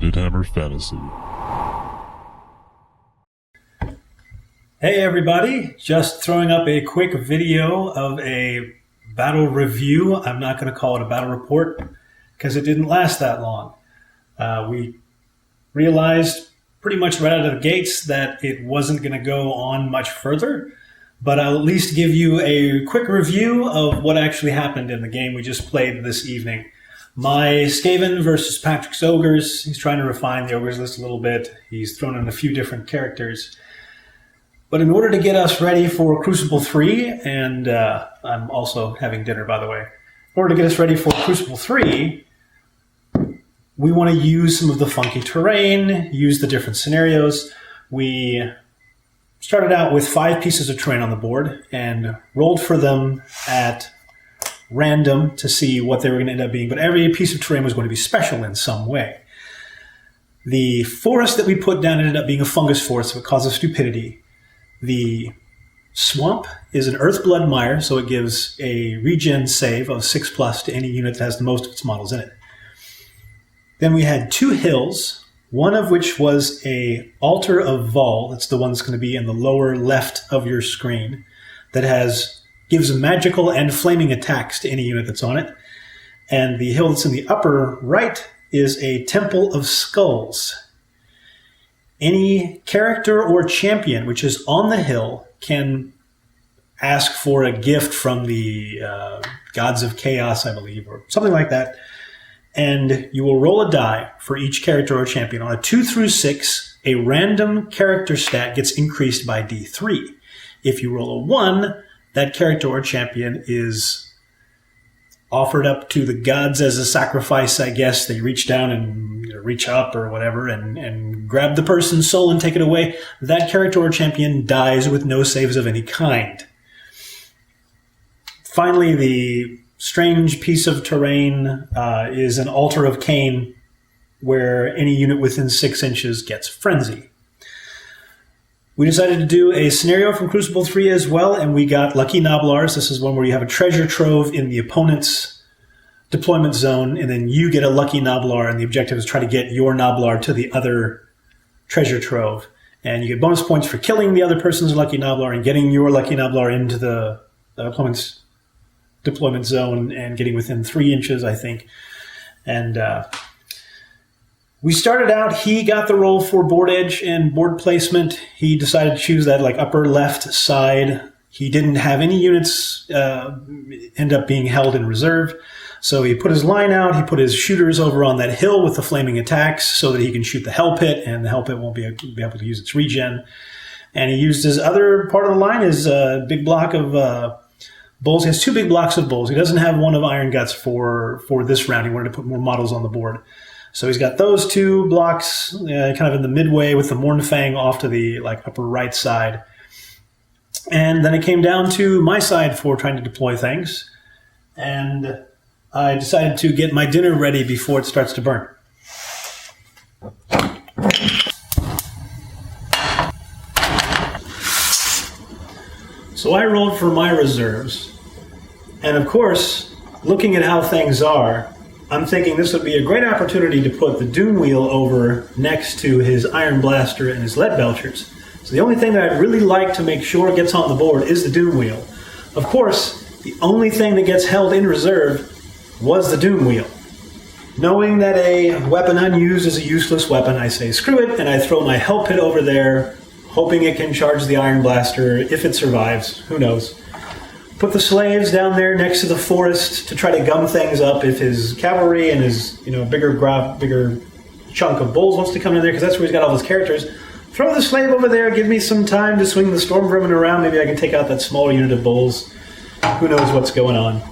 Vidhammer Fantasy. Hey everybody, just throwing up a quick video of a battle review. I'm not going to call it a battle report because it didn't last that long. We realized pretty much right out of the gates that it wasn't going to go on much further, but I'll at least give you a quick review of what actually happened in the game we just played this evening. My Skaven versus Patrick's Ogres. He's trying to refine the Ogres list a little bit. He's thrown in a few different characters. But in order to get us ready for Crucible 3, and I'm also having dinner, by the way. In order to get us ready for Crucible 3, we want to use some of the funky terrain, use the different scenarios. We started out with 5 pieces of terrain on the board and rolled for them at random to see what they were going to end up being. But every piece of terrain was going to be special in some way. The forest that we put down ended up being a fungus forest, so it causes stupidity. The swamp is an Earthblood Mire, so it gives a regen save of 6+ to any unit that has the most of its models in it. Then we had 2 hills, one of which was a Altar of Vol. That's the one that's going to be in the lower left of your screen, that gives magical and flaming attacks to any unit that's on it. And the hill that's in the upper right is a Temple of Skulls. Any character or champion which is on the hill can ask for a gift from the Gods of Chaos, I believe, or something like that. And you will roll a die for each character or champion. On a 2 through 6, a random character stat gets increased by D3. If you roll a 1, that character or champion is offered up to the gods as a sacrifice, I guess. They reach down and reach up or whatever and grab the person's soul and take it away. That character or champion dies with no saves of any kind. Finally, the strange piece of terrain is an Altar of Cain, where any unit within 6 inches gets Frenzy. We decided to do a scenario from Crucible 3 as well, and we got Lucky Noblars. This is one where you have a treasure trove in the opponent's deployment zone, and then you get a Lucky Noblar, and the objective is try to get your Noblar to the other treasure trove. And you get bonus points for killing the other person's Lucky Noblar and getting your Lucky Noblar into the opponent's deployment zone and getting within 3 inches, I think. And we started out, he got the roll for board edge and board placement. He decided to choose that upper left side. He didn't have any units end up being held in reserve. So he put his line out, he put his shooters over on that hill with the flaming attacks so that he can shoot the Hell Pit, and the Hell Pit won't be able to use its regen. And he used his other part of the line, his big block of bulls. He has 2 big blocks of bulls. He doesn't have one of Iron Guts for this round. He wanted to put more models on the board. So he's got those 2 blocks kind of in the midway with the Mournfang off to the upper right side. And then it came down to my side for trying to deploy things. And I decided to get my dinner ready before it starts to burn. So I rolled for my reserves. And of course, looking at how things are, I'm thinking this would be a great opportunity to put the Doom Wheel over next to his Iron Blaster and his Lead Belchers. So the only thing that I'd really like to make sure gets on the board is the Doom Wheel. Of course, the only thing that gets held in reserve was the Doom Wheel. Knowing that a weapon unused is a useless weapon, I say screw it, and I throw my Hell Pit over there, hoping it can charge the Iron Blaster if it survives. Who knows? Put the slaves down there next to the forest to try to gum things up if his cavalry and his bigger chunk of bulls wants to come in there, because that's where he's got all his characters. Throw the slave over there, give me some time to swing the Storm Vermin around. Maybe I can take out that smaller unit of bulls. Who knows what's going on?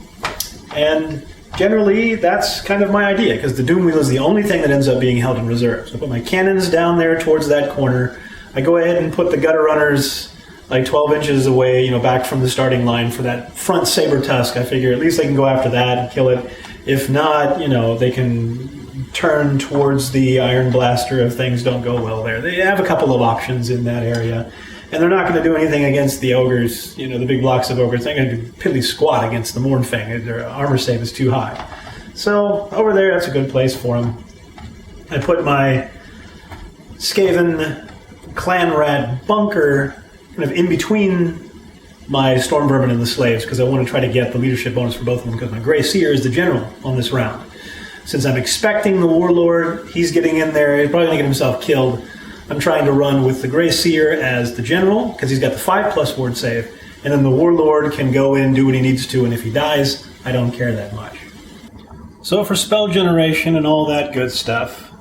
And generally, that's kind of my idea, because the Doom Wheel is the only thing that ends up being held in reserve. So I put my cannons down there towards that corner. I go ahead and put the Gutter Runners 12 inches away, back from the starting line for that front Saber Tusk. I figure at least they can go after that and kill it. If not, they can turn towards the Iron Blaster if things don't go well there. They have a couple of options in that area. And they're not going to do anything against the ogres, the big blocks of ogres. They're going to do piddly squat against the Mournfang. Their armor save is too high. So over there, that's a good place for them. I put my Skaven clan rat bunker kind of in between my Storm Vermin and the slaves because I want to try to get the leadership bonus for both of them because my Grey Seer is the general on this round. Since I'm expecting the Warlord, he's getting in there, he's probably going to get himself killed. I'm trying to run with the Grey Seer as the general because he's got the 5+ ward save, and then the Warlord can go in, do what he needs to, and if he dies, I don't care that much. So for spell generation and all that good stuff,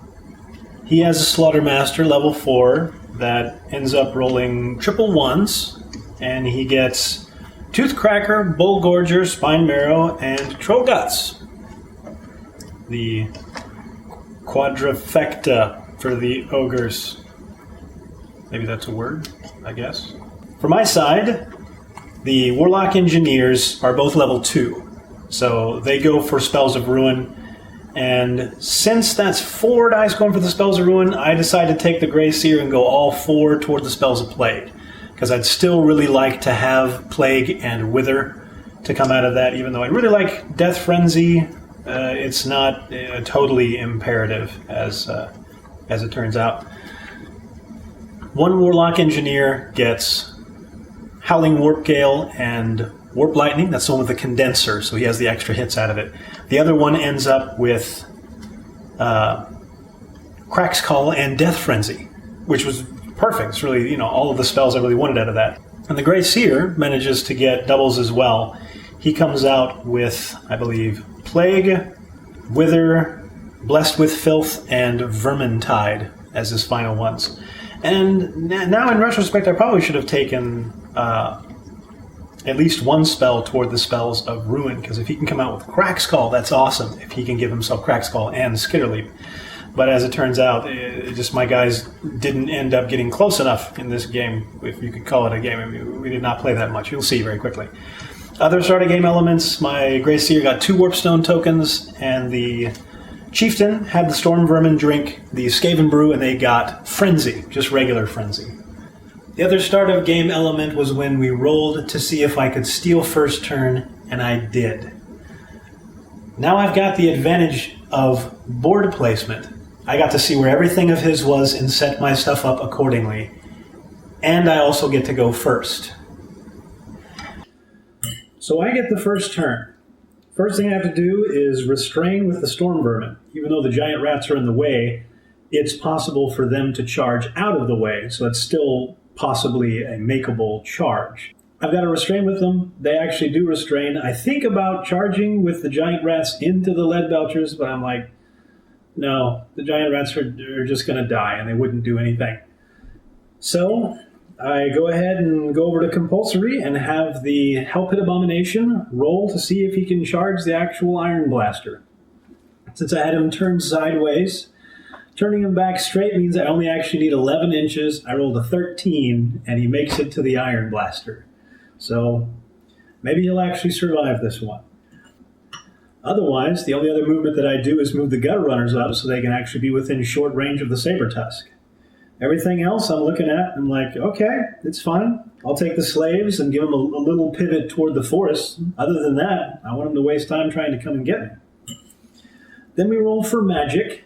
he has a Slaughtermaster level 4 that ends up rolling triple ones, and he gets Toothcracker, Bull Gorger, Spine Marrow, and Troll Guts. The quadrifecta for the ogres. Maybe that's a word, I guess. For my side, the Warlock Engineers are both level 2. So they go for Spells of Ruin. And since that's 4 dice going for the Spells of Ruin, I decided to take the Grey Seer and go all 4 toward the Spells of Plague. Because I'd still really like to have Plague and Wither to come out of that, even though I really like Death Frenzy. It's not totally imperative, as it turns out. One Warlock Engineer gets Howling Warp Gale and Warp Lightning. That's the one with the condenser, so he has the extra hits out of it. The other one ends up with Crack's Call and Death Frenzy, which was perfect. It's really, all of the spells I really wanted out of that. And the Grey Seer manages to get doubles as well. He comes out with, I believe, Plague, Wither, Blessed with Filth, and Vermintide as his final ones. And now in retrospect, I probably should have taken at least one spell toward the Spells of Ruin, because if he can come out with Crack's Call, that's awesome, if he can give himself Crack's Call and Skitterleap. But as it turns out, my guys didn't end up getting close enough in this game, if you could call it a game. I mean, we did not play that much. You'll see very quickly. Other starting game elements, my Grey Seer got 2 Warpstone tokens, and the Chieftain had the Storm Vermin drink the Skaven Brew, and they got Frenzy, just regular Frenzy. The other start of game element was when we rolled to see if I could steal first turn, and I did. Now I've got the advantage of board placement. I got to see where everything of his was and set my stuff up accordingly. And I also get to go first. So I get the first turn. First thing I have to do is restrain with the Storm Vermin. Even though the giant rats are in the way, it's possible for them to charge out of the way, so it's still possibly a makeable charge. I've got to restrain with them. They actually do restrain. I think about charging with the giant rats into the lead belchers, but I'm like, no, the giant rats are just going to die, and they wouldn't do anything. So I go ahead and go over to Compulsory and have the Hell Pit Abomination roll to see if he can charge the actual Iron Blaster. Since I had him turned sideways, turning him back straight means I only actually need 11 inches. I rolled a 13, and he makes it to the Iron Blaster. So maybe he'll actually survive this one. Otherwise, the only other movement that I do is move the Gutter Runners up so they can actually be within short range of the Saber Tusk. Everything else I'm looking at, I'm like, okay, it's fine. I'll take the slaves and give them a little pivot toward the forest. Other than that, I want them to waste time trying to come and get me. Then we roll for magic.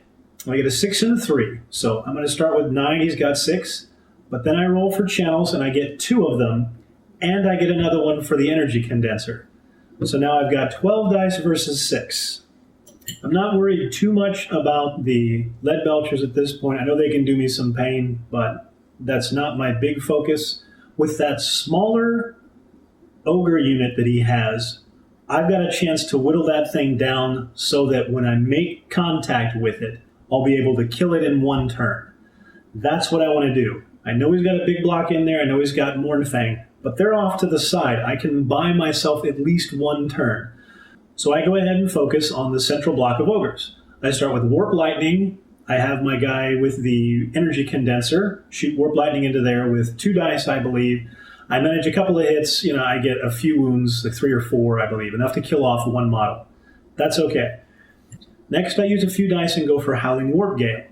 I get a 6 and a 3. So I'm going to start with 9. He's got 6. But then I roll for channels, and I get 2 of them. And I get another one for the energy condenser. So now I've got 12 dice versus 6. I'm not worried too much about the lead belchers at this point. I know they can do me some pain, but that's not my big focus. With that smaller ogre unit that he has, I've got a chance to whittle that thing down so that when I make contact with it, I'll be able to kill it in one turn. That's what I want to do. I know he's got a big block in there. I know he's got Mournfang, but they're off to the side. I can buy myself at least one turn. So I go ahead and focus on the central block of ogres. I start with Warp Lightning. I have my guy with the energy condenser shoot Warp Lightning into there with 2 dice, I believe. I manage a couple of hits. I get a few wounds, like 3 or 4, I believe, enough to kill off one model. That's okay. Next, I use a few dice and go for Howling Warp Gale.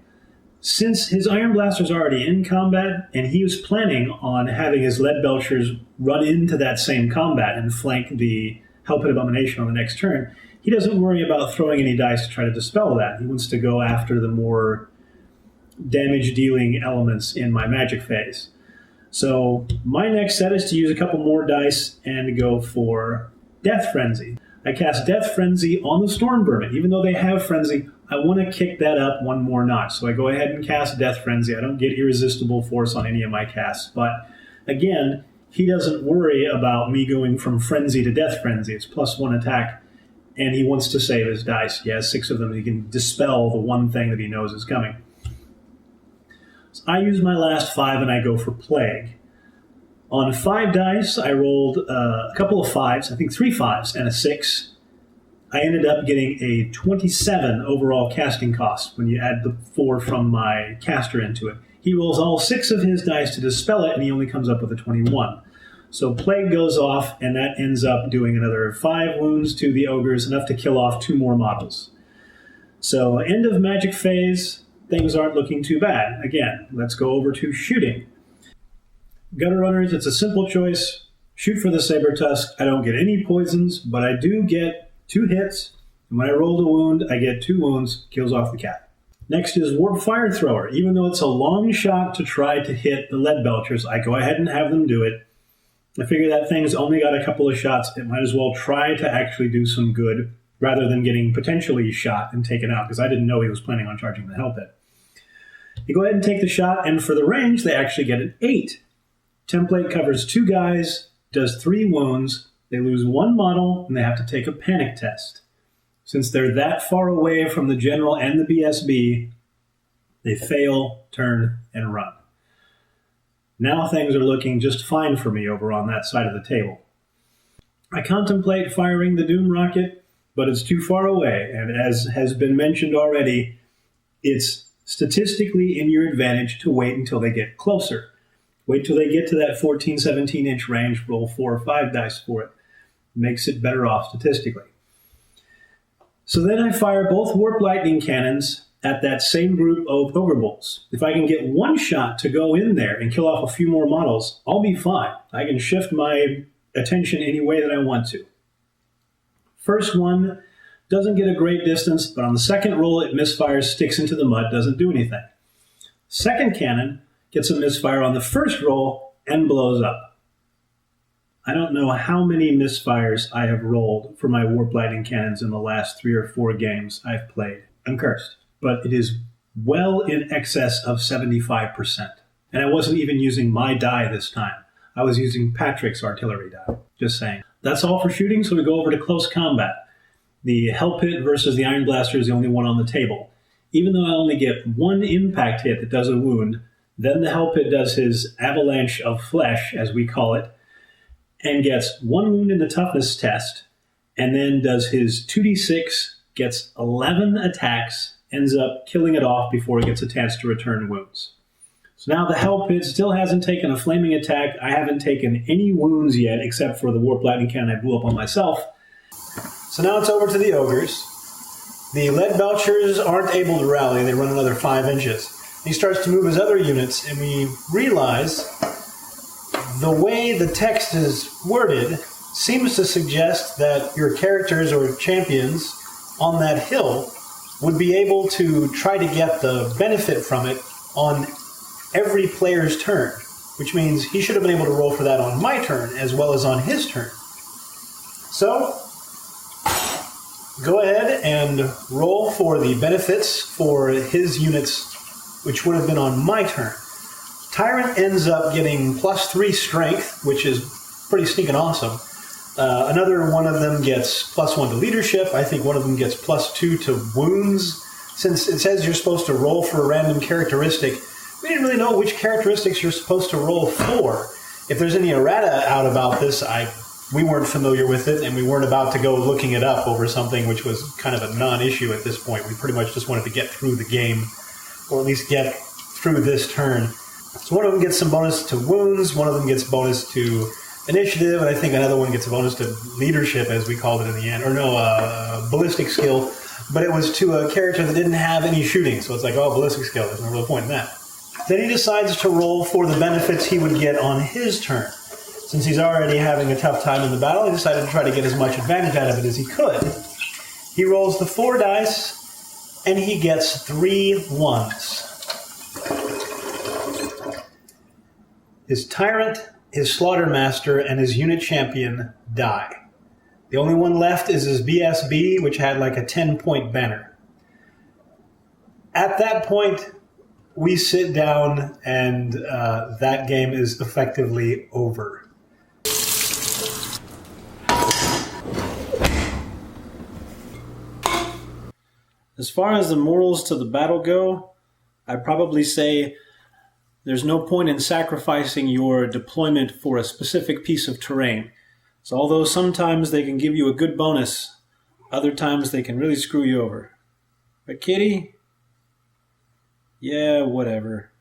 Since his Iron Blaster's already in combat, and he was planning on having his Lead Belchers run into that same combat and flank the Hell Pit Abomination on the next turn, he doesn't worry about throwing any dice to try to dispel that. He wants to go after the more damage dealing elements in my magic phase. So my next set is to use a couple more dice and go for Death Frenzy. I cast Death Frenzy on the Storm Vermin. Even though they have Frenzy, I want to kick that up one more notch. So I go ahead and cast Death Frenzy. I don't get Irresistible Force on any of my casts. But again, he doesn't worry about me going from Frenzy to Death Frenzy. It's +1 attack, and he wants to save his dice. He has 6 of them. He can dispel the one thing that he knows is coming. So I use my last 5, and I go for Plague. On 5 dice, I rolled a couple of 5s, I think 3 5s, and a 6. I ended up getting a 27 overall casting cost when you add the 4 from my caster into it. He rolls all 6 of his dice to dispel it, and he only comes up with a 21. So Plague goes off, and that ends up doing another 5 wounds to the ogres, enough to kill off 2 more models. So end of magic phase, things aren't looking too bad. Again, let's go over to shooting. Gutter Runners, it's a simple choice. Shoot for the Saber Tusk. I don't get any poisons, but I do get 2 hits. And when I roll the wound, I get 2 wounds, kills off the cat. Next is Warp Fire Thrower. Even though it's a long shot to try to hit the Lead Belchers, I go ahead and have them do it. I figure that thing's only got a couple of shots. It might as well try to actually do some good rather than getting potentially shot and taken out, because I didn't know he was planning on charging the Hell Pit. You go ahead and take the shot, and for the range, they actually get an 8. Template covers 2 guys, does 3 wounds, they lose 1 model, and they have to take a panic test. Since they're that far away from the general and the BSB, they fail, turn, and run. Now things are looking just fine for me over on that side of the table. I contemplate firing the Doom Rocket, but it's too far away, and as has been mentioned already, it's statistically in your advantage to wait until they get closer. Wait till they get to that 14, 17-inch range, roll 4 or 5 dice for it. Makes it better off statistically. So then I fire both Warp Lightning Cannons at that same group of Ogre Bolts. If I can get 1 shot to go in there and kill off a few more models, I'll be fine. I can shift my attention any way that I want to. First one doesn't get a great distance, but on the second roll it misfires, sticks into the mud, doesn't do anything. Second cannon gets a misfire on the first roll and blows up. I don't know how many misfires I have rolled for my Warp Lightning Cannons in the last 3 or 4 games I've played. I'm cursed, but it is well in excess of 75%. And I wasn't even using my die this time. I was using Patrick's artillery die. Just saying. That's all for shooting, so we go over to close combat. The Hell Pit versus the Iron Blaster is the only one on the table. Even though I only get 1 impact hit that does a wound, then the Hell Pit does his avalanche of flesh, as we call it, and gets 1 wound in the toughness test, and then does his 2d6, gets 11 attacks, ends up killing it off before it gets a chance to return wounds. So now the Hell Pit still hasn't taken a flaming attack. I haven't taken any wounds yet, except for the Warp Lightning Cannon I blew up on myself. So now it's over to the Ogres. The Lead Belchers aren't able to rally. They run another 5 inches. He starts to move his other units, and we realize the way the text is worded seems to suggest that your characters or champions on that hill would be able to try to get the benefit from it on every player's turn, which means he should have been able to roll for that on my turn as well as on his turn. So, go ahead and roll for the benefits for his units, which would have been on my turn. Tyrant ends up getting +3 strength, which is pretty sneaking awesome. Another one of them gets +1 to leadership. I think one of them gets +2 to wounds. Since it says you're supposed to roll for a random characteristic, we didn't really know which characteristics you're supposed to roll for. If there's any errata out about this, we weren't familiar with it, and we weren't about to go looking it up over something which was kind of a non-issue at this point. We pretty much just wanted to get through the game, or at least get through this turn. So one of them gets some bonus to wounds, one of them gets bonus to initiative, and I think another one gets a bonus to leadership, as we called it in the end. Or no, ballistic skill. But it was to a character that didn't have any shooting, so it's like, oh, ballistic skill, there's no real point in that. Then he decides to roll for the benefits he would get on his turn. Since he's already having a tough time in the battle, he decided to try to get as much advantage out of it as he could. He rolls the 4 dice, and he gets 3 1s. His tyrant, his slaughtermaster, and his unit champion die. The only one left is his BSB, which had like a 10-point banner. At that point, we sit down, and that game is effectively over. As far as the morals to the battle go, I'd probably say there's no point in sacrificing your deployment for a specific piece of terrain. So although sometimes they can give you a good bonus, other times they can really screw you over. But Kitty? Yeah, whatever.